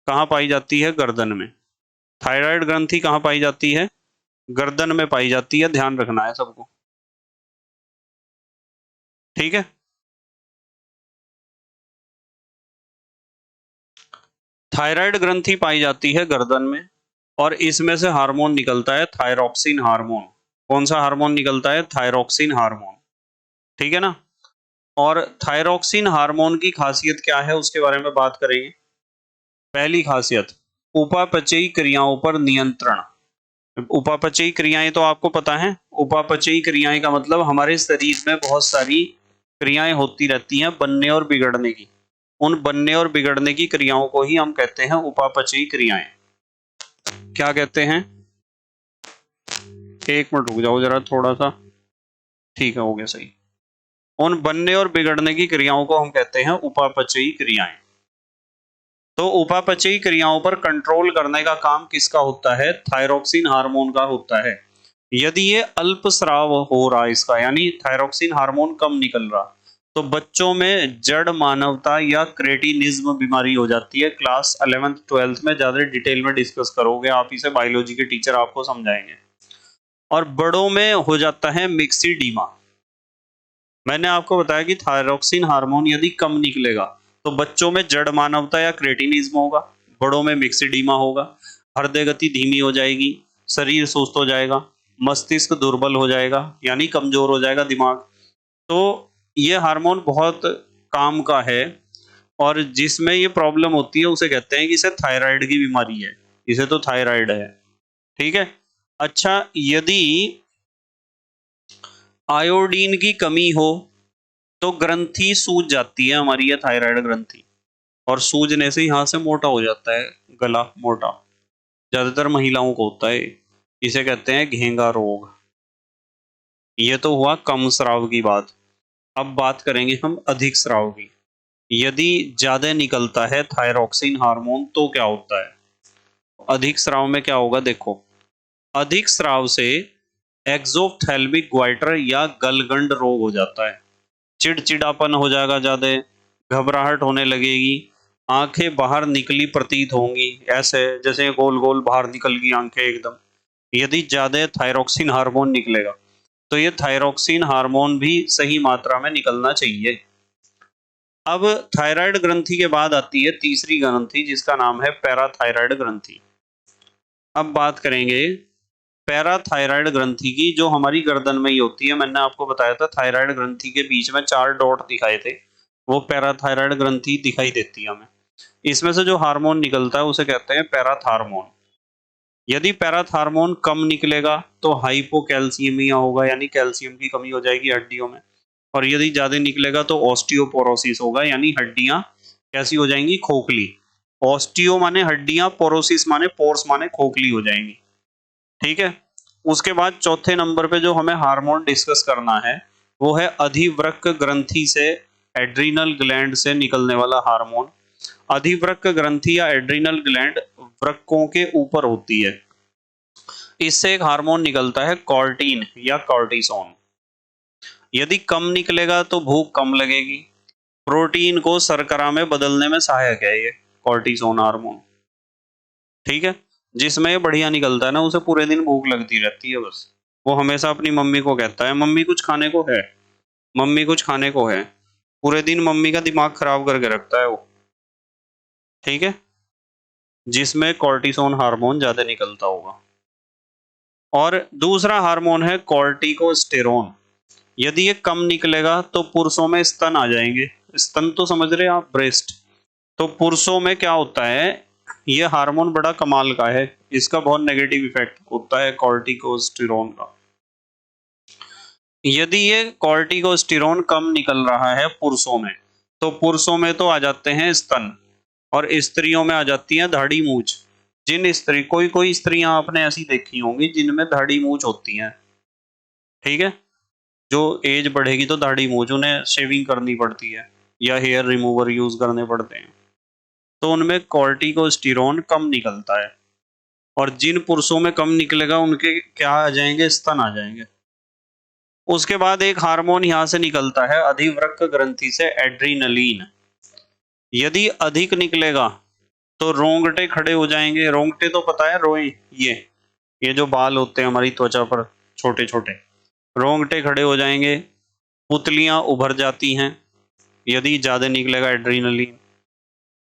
कहाँ पाई जाती है? गर्दन में। थायराइड ग्रंथि कहाँ पाई जाती है? गर्दन में पाई जाती है, ध्यान रखना है सबको। ठीक है। थायराइड ग्रंथि पाई जाती है गर्दन में, और इसमें से हार्मोन निकलता है थायरोक्सिन हार्मोन। कौन सा हार्मोन निकलता है? Thyroxine hormone. ठीक है ना। और थायरोक्सिन हार्मोन की खासियत क्या है उसके बारे में बात करेंगे। पहली खासियत, उपापचयी क्रियाओं पर नियंत्रण। उपापचयी क्रियाएं तो आपको पता है। उपापचयी क्रियाएं का मतलब हमारे शरीर में बहुत सारी क्रियाएं होती रहती हैं बनने और बिगड़ने की। उन बनने और बिगड़ने की क्रियाओं को ही हम कहते हैं उपापचयी क्रियाएं। क्या कहते हैं? एक मिनट रुक जाओ जरा थोड़ा सा। ठीक है, हो गया सही। उन बनने और बिगड़ने की क्रियाओं को हम कहते हैं उपापचयी क्रियाएं। तो उपापचयी क्रियाओं पर कंट्रोल करने का काम किसका होता है? थायरोक्सिन हार्मोन का होता है। यदि ये अल्प स्राव हो रहा है इसका, यानी थायरोक्सिन हार्मोन कम निकल रहा, तो बच्चों में जड़ मानवता या क्रेटिनिज्म बीमारी हो जाती है। क्लास 11th 12th में ज्यादा डिटेल में डिस्कस करोगे आप इसे, बायोलॉजी के टीचर आपको समझाएंगे। और बड़ों में हो जाता है मिक्सिडीमा। मैंने आपको बताया कि थायरोक्सिन हार्मोन यदि कम निकलेगा तो बच्चों में जड़ मानवता या क्रेटिनिज्म होगा, बड़ों में मिक्सिडीमा होगा, हृदय गति धीमी हो जाएगी, शरीर सुस्त हो जाएगा, मस्तिष्क दुर्बल हो जाएगा यानी कमजोर हो जाएगा दिमाग। तो ये हार्मोन बहुत काम का है, और जिसमें ये प्रॉब्लम होती है उसे कहते हैं कि इसे थायराइड की बीमारी है, इसे तो थायराइड है। ठीक है। अच्छा, यदि आयोडीन की कमी हो तो ग्रंथि सूज जाती है हमारी, ये थायराइड ग्रंथि, और सूजने से यहां से मोटा हो जाता है गला, मोटा। ज्यादातर महिलाओं को होता है, इसे कहते हैं घेंगा रोग। ये तो हुआ कम स्राव की बात। अब बात करेंगे हम अधिक स्राव की। यदि ज्यादा निकलता है थायरोक्सिन हार्मोन तो क्या होता है? अधिक स्राव में क्या होगा देखो। अधिक स्राव से एक्सोप्थेल्मिक ग्वाइटर या गलगंड रोग हो जाता है। चिड़चिड़ापन हो जाएगा ज्यादा, घबराहट होने लगेगी, आंखें बाहर निकली प्रतीत होंगी, ऐसे जैसे गोल गोल बाहर निकल गई आंखें एकदम। यदि ज्यादा थायरोक्सिन हार्मोन निकलेगा, तो ये थायरोक्सिन हार्मोन भी सही मात्रा में निकलना चाहिए। अब थायराइड ग्रंथि के बाद आती है तीसरी ग्रंथि जिसका नाम है पैराथायराइड ग्रंथि। अब बात करेंगे पैराथायराइड ग्रंथि की, जो हमारी गर्दन में ही होती है। मैंने आपको बताया था थायराइड ग्रंथि के बीच में 4 डॉट दिखाए थे, वो पैराथायराइड ग्रंथि दिखाई देती है हमें। इसमें से जो हार्मोन निकलता है उसे कहते हैं पैराथार्मोन। यदि पैराथार्मोन कम निकलेगा तो हाइपोकैल्सीमिया होगा, यानी कैल्शियम की कमी हो जाएगी हड्डियों में। और यदि ज्यादा निकलेगा तो ऑस्टियोपोरोसिस होगा, यानी हड्डियां कैसी हो जाएंगी? खोखली। ऑस्टियो माने हड्डियां, पोरोसिस माने पोर्स माने खोखली हो जाएंगी। ठीक है। उसके बाद चौथे नंबर पे जो हमें हार्मोन डिस्कस करना है वो है अधिवृक्क ग्रंथि से, एड्रिनल ग्लैंड से निकलने वाला हार्मोन। अधिवृक्क ग्रंथि या एड्रिनल ग्लैंड वृक्कों के ऊपर होती है। इससे एक हार्मोन निकलता है कॉर्टीन या कॉर्टिसोन। यदि कम निकलेगा तो भूख कम लगेगी, प्रोटीन को शर्करा में बदलने में सहायक है ये कॉर्टिसोन हार्मोन। ठीक है। जिसमें ये बढ़िया निकलता है ना, उसे पूरे दिन भूख लगती रहती है बस। वो हमेशा अपनी मम्मी को कहता है मम्मी कुछ खाने को है, मम्मी कुछ खाने को है। पूरे दिन मम्मी का दिमाग खराब करके रखता है वो। ठीक है। जिसमें कॉर्टिसोन हार्मोन ज्यादा निकलता होगा। और दूसरा हार्मोन है कॉर्टिकोस्टेरोन। यदि ये कम निकलेगा तो पुरुषों में स्तन आ जाएंगे। स्तन तो समझ रहे हैं आप, ब्रेस्ट। तो पुरुषों में क्या होता है, ये हार्मोन बड़ा कमाल का है, इसका बहुत नेगेटिव इफेक्ट होता है कॉर्टिकोस्टेरोन का। यदि ये कॉर्टिकोस्टेरोन कम निकल रहा है पुरुषों में, तो पुरुषों में तो आ जाते हैं स्तन, और स्त्रियों में आ जाती है दाढ़ी मूछ। जिन स्त्री कोई कोई स्त्रियां आपने ऐसी देखी होंगी जिनमें दाढ़ी मूछ होती हैं, ठीक है, जो एज बढ़ेगी तो दाढ़ी मूछ, उन्हें शेविंग करनी पड़ती है या हेयर रिमूवर यूज करने पड़ते हैं, तो उनमें कॉर्टिकोस्टेरोन कम निकलता है। और जिन पुरुषों में कम निकलेगा उनके क्या आ जाएंगे, स्तन आ जाएंगे। उसके बाद एक हार्मोन यहां से निकलता है अधिवृक्क ग्रंथि से, एड्रीनलिन। यदि अधिक निकलेगा तो रोंगटे खड़े हो जाएंगे। रोंगटे तो पता है, रोए, ये जो बाल होते हैं हमारी त्वचा पर छोटे छोटे, रोंगटे खड़े हो जाएंगे, पुतलियां उभर जाती हैं यदि ज्यादा निकलेगा एड्रीनलिन।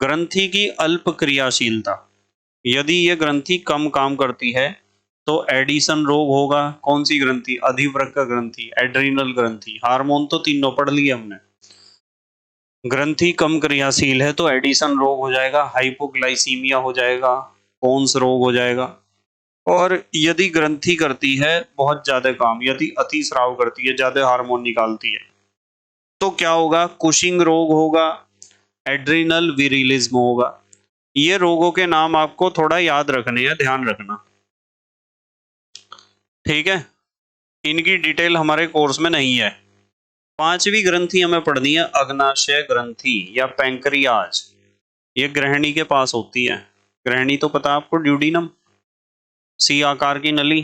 ग्रंथि की अल्प क्रियाशीलता, यदि ये ग्रंथि कम काम करती है तो एडिसन रोग होगा। कौन सी ग्रंथि, अधिवृक्क ग्रंथि, एड्रीनल ग्रंथि। हार्मोन तो तीनों पढ़ लिए हमने। ग्रंथि कम क्रियाशील है तो एडिसन रोग हो जाएगा, हाइपोग्लाइसीमिया हो जाएगा, पोन्स रोग हो जाएगा। और यदि ग्रंथि करती है बहुत ज्यादा काम, यदि अतिस्राव करती है, ज्यादा हार्मोन निकालती है, तो क्या होगा, कुशिंग रोग होगा, एड्रिनल विरिलिज्म होगा। ये रोगों के नाम आपको थोड़ा याद रखने हैं, ध्यान रखना, ठीक है। इनकी डिटेल हमारे कोर्स में नहीं है। पांचवी ग्रंथि हमें पढ़नी है अग्नाशय ग्रंथि या पैंक्रियाज। ये ग्रहणी के पास होती है। ग्रहणी तो पता है आपको, ड्यूडिनम, सी आकार की नली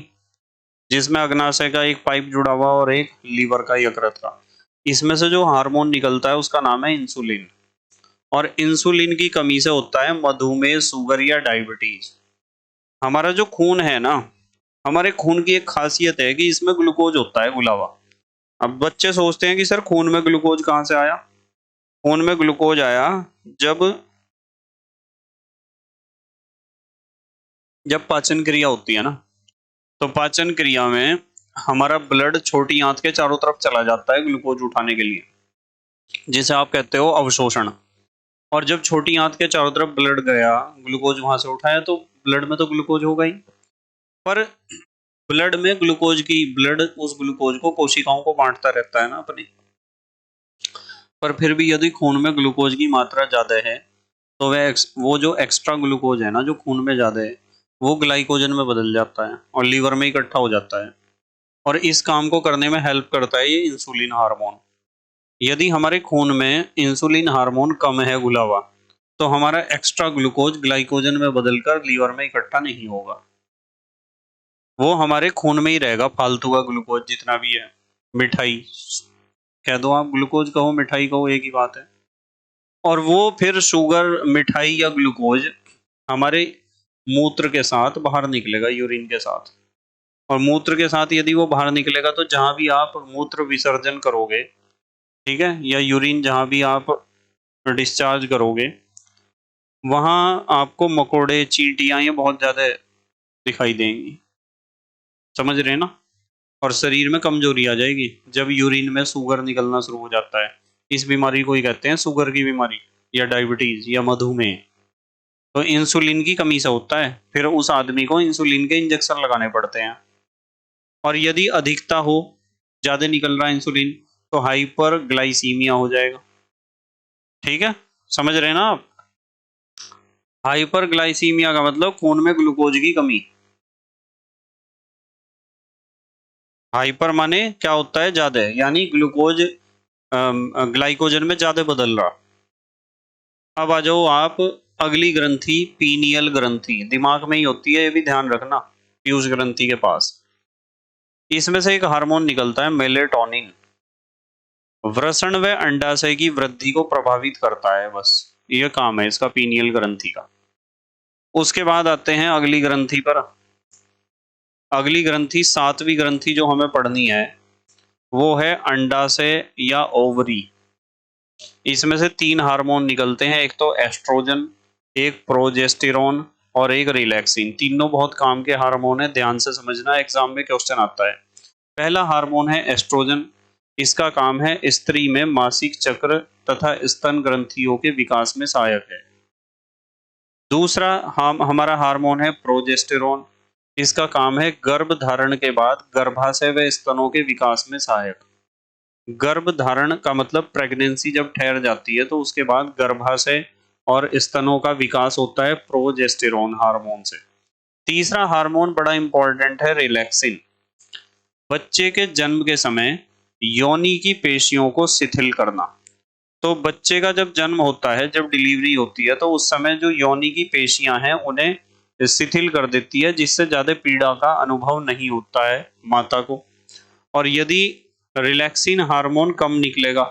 जिसमें अग्नाशय का एक पाइप जुड़ा हुआ और एक लीवर का, यकृत का। इसमें से जो हार्मोन निकलता है उसका नाम है इंसुलिन, और इंसुलिन की कमी से होता है मधुमेह, शुगर या डायबिटीज। हमारा जो खून है ना, हमारे खून की एक खासियत है कि इसमें ग्लूकोज होता है घुला हुआ। अब बच्चे सोचते हैं कि सर खून में ग्लूकोज कहाँ से आया। खून में ग्लूकोज आया जब जब पाचन क्रिया होती है ना, तो पाचन क्रिया में हमारा ब्लड छोटी आंत के चारों तरफ चला जाता है ग्लूकोज उठाने के लिए, जिसे आप कहते हो अवशोषण। और जब छोटी आंत के चारों तरफ ब्लड गया, ग्लूकोज वहां से उठाया, तो ब्लड में तो ग्लूकोज होगा ही। पर ब्लड उस ग्लूकोज को कोशिकाओं को बांटता रहता है ना अपनी। पर फिर भी यदि खून में ग्लूकोज की मात्रा ज्यादा है तो वो जो एक्स्ट्रा ग्लूकोज है ना, जो खून में ज्यादा है, वो ग्लाइकोजन में बदल जाता है और लीवर में इकट्ठा हो जाता है। और इस काम को करने में हेल्प करता है ये इंसुलिन हार्मोन। यदि हमारे खून में इंसुलिन हार्मोन कम है घुला हुआ, तो हमारा एक्स्ट्रा ग्लूकोज ग्लाइकोजन में बदलकर लीवर में इकट्ठा नहीं होगा, वो हमारे खून में ही रहेगा। फालतू का ग्लूकोज जितना भी है, मिठाई कह दो आप, ग्लूकोज कहो मिठाई कहो, एक ही बात है। और वो फिर शुगर, मिठाई या ग्लूकोज हमारे मूत्र के साथ बाहर निकलेगा, यूरिन के साथ। और मूत्र के साथ यदि वो बाहर निकलेगा तो जहां भी आप मूत्र विसर्जन करोगे, ठीक है, या यूरिन जहां भी आप डिस्चार्ज करोगे, वहां आपको मकोड़े, चींटियां ये बहुत ज्यादा दिखाई देंगी। समझ रहे हैं ना। और शरीर में कमजोरी आ जाएगी जब यूरिन में शुगर निकलना शुरू हो जाता है। इस बीमारी को ही कहते हैं शुगर की बीमारी या डायबिटीज या मधुमेह। तो इंसुलिन की कमी से होता है, फिर उस आदमी को इंसुलिन के इंजेक्शन लगाने पड़ते हैं। और यदि अधिकता हो, ज्यादा निकल रहा है इंसुलिन, तो हाइपर ग्लाइसीमिया हो जाएगा। ठीक है, समझ रहे हैं ना आप। हाइपर ग्लाइसीमिया का मतलब खून में ग्लूकोज की कमी। हाइपर माने क्या होता है, ज्यादा, यानी ग्लूकोज ग्लाइकोजन में ज्यादा बदल रहा। अब आ जाओ आप, अगली ग्रंथि पीनियल ग्रंथि, दिमाग में ही होती है, ये भी ध्यान रखना, पीयूष ग्रंथि के पास। इसमें से एक हार्मोन निकलता है मेलेटोनिन, वृषण व अंडाशय की वृद्धि को प्रभावित करता है, बस ये काम है इसका, पीनियल ग्रंथि का। उसके बाद आते हैं अगली ग्रंथि पर। अगली ग्रंथि, सातवीं ग्रंथि जो हमें पढ़नी है, वो है अंडाशय या ओवरी। इसमें से तीन हार्मोन निकलते हैं, एक तो एस्ट्रोजन, एक प्रोजेस्टेरोन और एक रिलैक्सिन। तीनों बहुत काम के हार्मोन है, ध्यान से समझना, एग्जाम में क्वेश्चन आता है। पहला हार्मोन है एस्ट्रोजन। इसका काम है स्त्री में मासिक चक्र तथा स्तन ग्रंथियों के विकास में सहायक है। दूसरा हमारा हार्मोन है प्रोजेस्टेरोन। इसका काम है गर्भ धारण के बाद गर्भाशय व स्तनों के विकास में सहायक। गर्भ धारण का मतलब प्रेगनेंसी जब ठहर जाती है तो उसके बाद गर्भाशय और स्तनों का विकास होता है प्रोजेस्टेरोन हार्मोन से। तीसरा हार्मोन बड़ा इंपॉर्टेंट है रिलैक्सिन। बच्चे के जन्म के समय योनि की पेशियों को शिथिल करना। तो बच्चे का जब जन्म होता है, जब डिलीवरी होती है, तो उस समय जो योनि की पेशियां हैं उन्हें शिथिल कर देती है, जिससे ज्यादा पीड़ा का अनुभव नहीं होता है माता को। और यदि रिलैक्सिन हार्मोन कम निकलेगा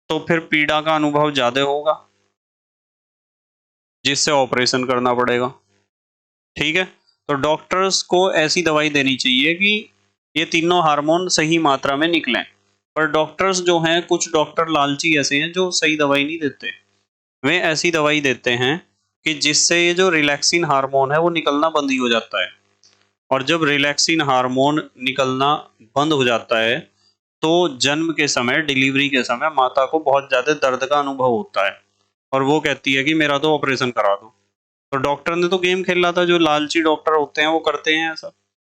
तो फिर पीड़ा का अनुभव ज्यादा होगा, जिससे ऑपरेशन करना पड़ेगा। ठीक है, तो डॉक्टर्स को ऐसी दवाई देनी चाहिए कि ये तीनों हार्मोन सही मात्रा में निकलें। पर डॉक्टर्स जो हैं, कुछ डॉक्टर लालची ऐसे हैं जो सही दवाई नहीं देते। वे ऐसी दवाई देते हैं कि जिससे ये जो रिलैक्सिन हार्मोन है वो निकलना बंद ही हो जाता है। और जब रिलैक्सिन हार्मोन निकलना बंद हो जाता है तो जन्म के समय, डिलीवरी के समय माता को बहुत ज्यादा दर्द का अनुभव होता है और वो कहती है कि मेरा तो ऑपरेशन करा दो। तो डॉक्टर ने तो गेम खेला था, जो लालची डॉक्टर होते हैं वो करते हैं ऐसा।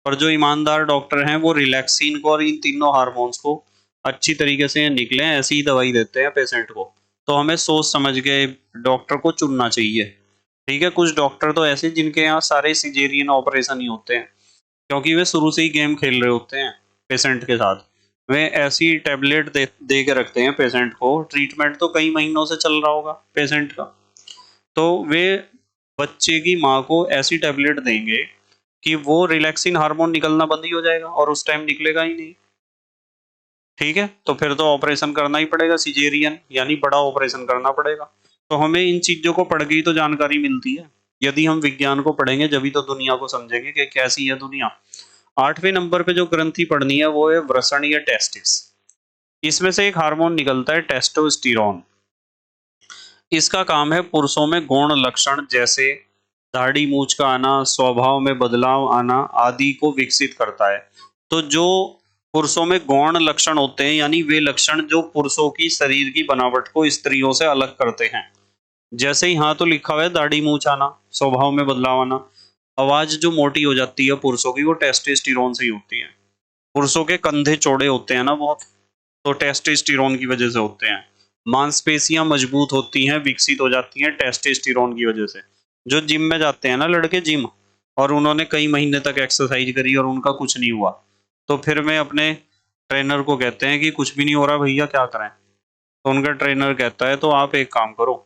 और जो ईमानदार डॉक्टर हैं वो रिलैक्सिन को और इन तीनों हार्मोन्स को अच्छी तरीके से निकले ऐसी ही दवाई देते हैं पेशेंट को। तो हमें सोच समझ के डॉक्टर को चुनना चाहिए। ठीक है, कुछ डॉक्टर तो ऐसे जिनके यहाँ सारे सिजेरियन ऑपरेशन ही होते हैं, क्योंकि वे शुरू से ही गेम खेल रहे होते हैं पेशेंट के साथ। वे ऐसी टैबलेट दे के रखते हैं पेशेंट को, ट्रीटमेंट तो कई महीनों से चल रहा होगा पेशेंट का, तो वे बच्चे की माँ को ऐसी टैबलेट देंगे कि वो रिलैक्सिन हार्मोन निकलना बंद ही हो जाएगा और उस टाइम निकलेगा ही नहीं। ठीक है, तो फिर तो ऑपरेशन करना ही पड़ेगा, सिजेरियन यानी बड़ा ऑपरेशन करना पड़ेगा। तो हमें इन चीजों को पढ़ के ही तो जानकारी मिलती है। यदि हम विज्ञान को पढ़ेंगे जब तो दुनिया को समझेंगे कि कैसी है दुनिया। 8वें नंबर पे जो ग्रंथि पढ़नी है वो है वृषण या टेस्टिस। इसमें से एक हार्मोन निकलता है टेस्टोस्टेरोन। इसका काम है पुरुषों में गौण लक्षण जैसे दाढ़ी मूछ का आना, स्वभाव में बदलाव आना आदि को विकसित करता है। तो जो पुरुषों में गौण लक्षण होते हैं, यानी वे लक्षण जो पुरुषों की शरीर की बनावट को स्त्रियों से अलग करते हैं। जैसे ही यहाँ तो लिखा हुआ है दाढ़ी मूछ आना, स्वभाव में बदलाव आना, आवाज जो मोटी हो जाती है पुरुषों की वो टेस्टोस्टेरोन से ही होती है। पुरुषों के कंधे चौड़े होते हैं ना बहुत, तो टेस्टोस्टेरोन की वजह से होते हैं। मांसपेशियां मजबूत होती हैं, विकसित हो जाती हैं टेस्टोस्टेरोन की वजह से। जो जिम में जाते हैं ना लड़के जिम, और उन्होंने कई महीने तक एक्सरसाइज करी और उनका कुछ नहीं हुआ, तो फिर मैं अपने ट्रेनर को कहते हैं कि कुछ भी नहीं हो रहा भैया, क्या करें। तो उनका ट्रेनर कहता है तो आप एक काम करो,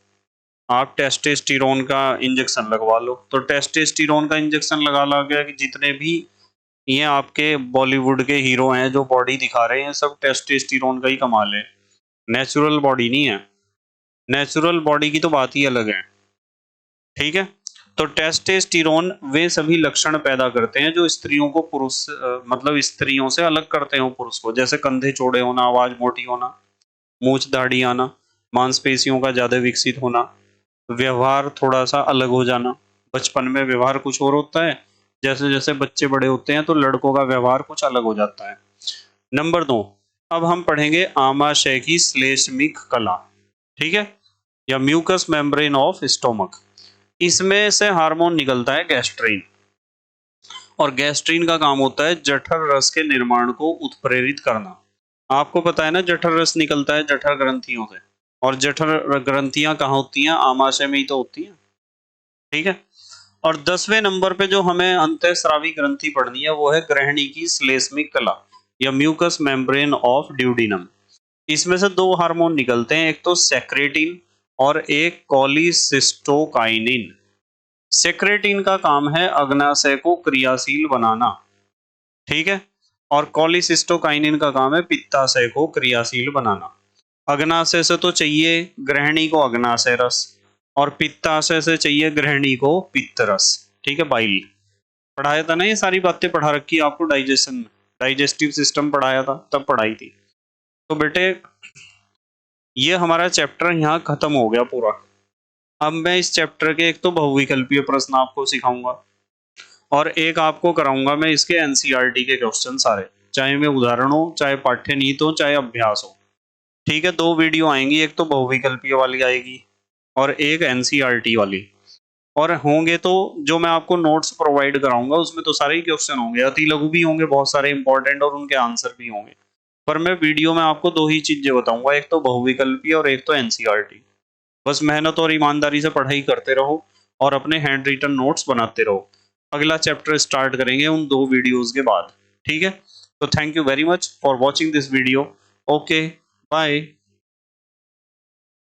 आप टेस्टोस्टेरोन का इंजेक्शन लगवा लो। तो टेस्टोस्टेरोन का इंजेक्शन लगा ला गया कि जितने भी ये आपके बॉलीवुड के हीरो हैं जो बॉडी दिखा रहे हैं, सब टेस्टोस्टेरोन का ही कमाल है, नेचुरल बॉडी नहीं है। नेचुरल बॉडी की तो बात ही अलग है। ठीक है, तो टेस्टोस्टेरोन वे सभी लक्षण पैदा करते हैं जो स्त्रियों को पुरुष मतलब स्त्रियों से अलग करते हैं पुरुष को, जैसे कंधे चौड़े होना, आवाज मोटी होना, मूछ दाढ़ी आना, मांसपेशियों का ज्यादा विकसित होना, व्यवहार थोड़ा सा अलग हो जाना। बचपन में व्यवहार कुछ और होता है, जैसे जैसे बच्चे बड़े होते हैं तो लड़कों का व्यवहार कुछ अलग हो जाता है। नंबर 2, अब हम पढ़ेंगे आमाशय की श्लेष्मिक कला। ठीक है, या म्यूकस मेम्ब्रेन ऑफ स्टोमक। इसमें से हार्मोन निकलता है गैस्ट्रीन, और गैस्ट्रीन का काम होता है जठर रस के निर्माण को उत्प्रेरित करना। आपको पता है ना, जठर रस निकलता है जठर ग्रंथियों से, और जठर ग्रंथियां कहाँ होती हैं? आमाशय में ही तो होती हैं। ठीक है, और 10वें नंबर पे जो हमें अंतःस्रावी ग्रंथि पढ़नी है वो है ग्रहणी की श्लेष्मिक कला, या म्यूकस मेम्ब्रेन ऑफ ड्यूडिनम। इसमें से दो हार्मोन निकलते हैं, एक तो सेक्रेटिन और एक कोलिसिस्टोकाइनिन। सेक्रेटिन का काम है अग्नाशय को क्रियाशील बनाना। ठीक है, और कोलिसिस्टोकाइनिन का काम है पित्ताशय को क्रियाशील बनाना। अग्नाशय से तो चाहिए गृहिणी को अग्नाशय रस, और पित्ताशय से चाहिए गृहिणी को पित्त रस। ठीक है, बाइल पढ़ाया था ना, ये सारी बातें पढ़ा रखी है आपको, डाइजेस्टिव सिस्टम पढ़ाया था, तब पढ़ाई थी। तो बेटे ये हमारा चैप्टर यहाँ खत्म हो गया पूरा। अब मैं इस चैप्टर के एक तो बहुविकल्पीय प्रश्न आपको सिखाऊंगा, और एक आपको कराऊंगा मैं इसके एनसीईआरटी के क्वेश्चन सारे, चाहे में उदाहरण हो, चाहे पाठ्य नीति हो, चाहे अभ्यास हो। ठीक है, दो वीडियो आएंगी, एक तो बहुविकल्पीय वाली आएगी और एक एनसीईआरटी वाली। और होंगे तो जो मैं आपको नोट्स प्रोवाइड कराऊंगा उसमें तो सारे ही क्वेश्चन होंगे, अति लघु भी होंगे बहुत सारे इंपॉर्टेंट, और उनके आंसर भी होंगे। पर मैं वीडियो में आपको दो ही चीजें बताऊंगा, एक तो बहुविकल्पी और एक तो एनसीईआरटी। बस मेहनत और ईमानदारी से पढ़ाई करते रहो और अपने हैंड रिटन नोट्स बनाते रहो। अगला चैप्टर स्टार्ट करेंगे उन दो वीडियोस के बाद। ठीक है, तो thank you very much for watching this video. Okay, bye.